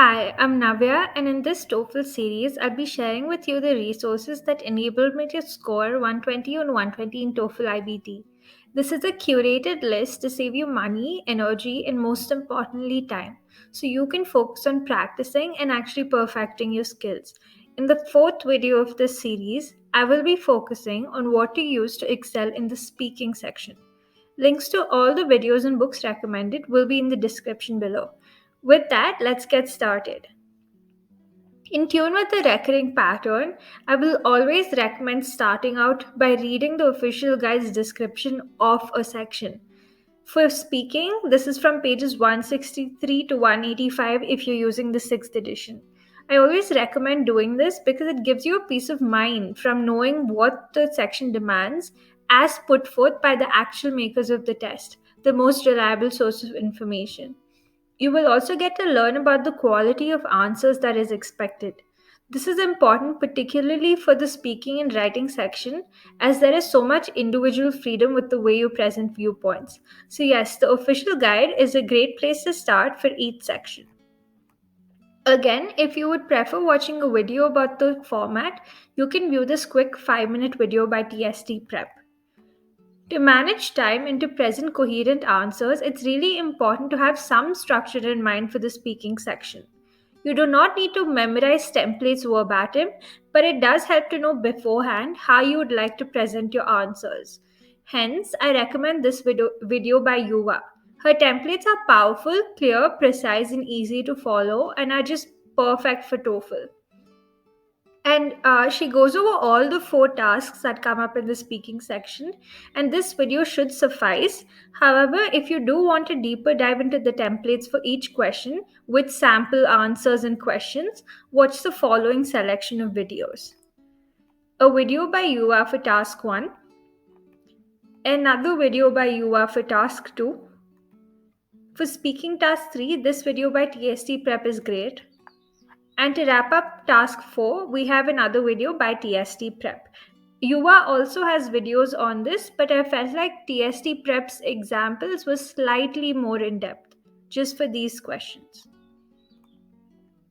Hi, I'm Navya, and in this TOEFL series, I'll be sharing with you the resources that enabled me to score 120 on 120 in TOEFL IBT. This is a curated list to save you money, energy, and most importantly, time, so you can focus on practicing and actually perfecting your skills. In the fourth video of this series, I will be focusing on what to use to excel in the speaking section. Links to all the videos and books recommended will be in the description below. With that, let's get started. In tune with the recurring pattern, I will always recommend starting out by reading the official guide's description of a section. For speaking, this is from pages 163 to 185 if you're using the 6th edition. I always recommend doing this because it gives you a peace of mind from knowing what the section demands as put forth by the actual makers of the test, the most reliable source of information. You will also get to learn about the quality of answers that is expected. This is important particularly for the speaking and writing section as there is so much individual freedom with the way you present viewpoints. So yes, the official guide is a great place to start for each section. Again, if you would prefer watching a video about the format, you can view this quick 5-minute video by TST Prep. To manage time and to present coherent answers, it's really important to have some structure in mind for the speaking section. You do not need to memorize templates verbatim, but it does help to know beforehand how you would like to present your answers. Hence, I recommend this video by Juva. Her templates are powerful, clear, precise, and easy to follow, and are just perfect for TOEFL. And she goes over all the 4 tasks that come up in the speaking section, and this video should suffice. However, if you do want a deeper dive into the templates for each question with sample answers and questions, watch the following selection of videos. A video by Yuva for task 1, another video by Yuva for task 2. For speaking task 3, this video by TST Prep is great. And to wrap up task 4, we have another video by TST Prep. Yuva also has videos on this, but I felt like TST Prep's examples were slightly more in depth, just for these questions.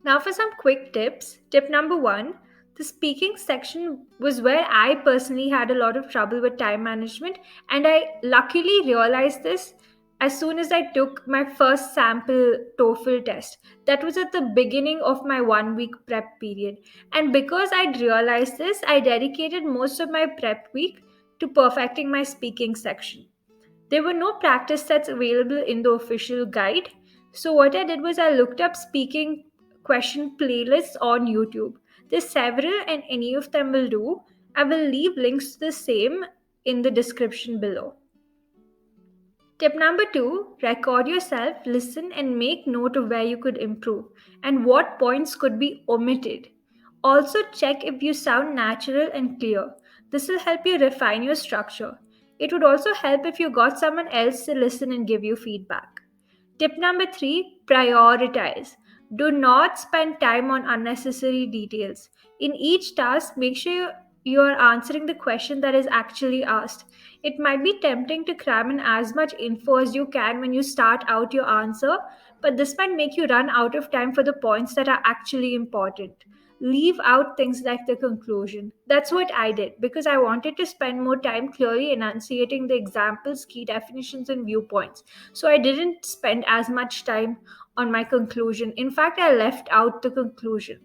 Now for some quick tips. Tip number 1, the speaking section was where I personally had a lot of trouble with time management, and I luckily realized this as soon as I took my first sample TOEFL test. That was at the beginning of my 1 week prep period. And because I'd realized this, I dedicated most of my prep week to perfecting my speaking section. There were no practice sets available in the official guide. So what I did was I looked up speaking question playlists on YouTube. There's several and any of them will do. I will leave links to the same in the description below. Tip number 2, record yourself, listen, and make note of where you could improve and what points could be omitted. Also, check if you sound natural and clear. This will help you refine your structure. It would also help if you got someone else to listen and give you feedback. Tip number 3, prioritize. Do not spend time on unnecessary details. In each task, make sure you are answering the question that is actually asked. It might be tempting to cram in as much info as you can when you start out your answer, but this might make you run out of time for the points that are actually important. Leave out things like the conclusion. That's what I did because I wanted to spend more time clearly enunciating the examples, key definitions, and viewpoints. So I didn't spend as much time on my conclusion. In fact, I left out the conclusion.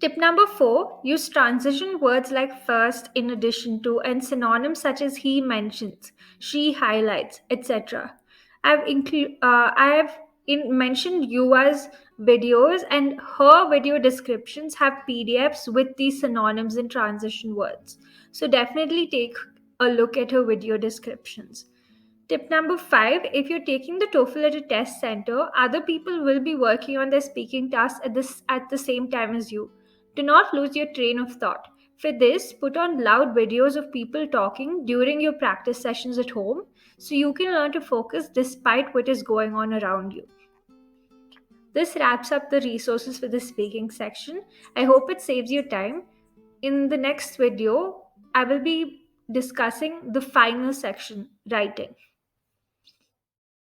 Tip number 4, use transition words like first, in addition to, and synonyms such as he mentions, she highlights, etc. I have mentioned Yuva's videos, and her video descriptions have PDFs with these synonyms and transition words. So definitely take a look at her video descriptions. Tip number 5, if you're taking the TOEFL at a test center, other people will be working on their speaking tasks at the same time as you. Do not lose your train of thought. For this, put on loud videos of people talking during your practice sessions at home so you can learn to focus despite what is going on around you. This wraps up the resources for the speaking section. I hope it saves you time. In the next video, I will be discussing the final section, writing.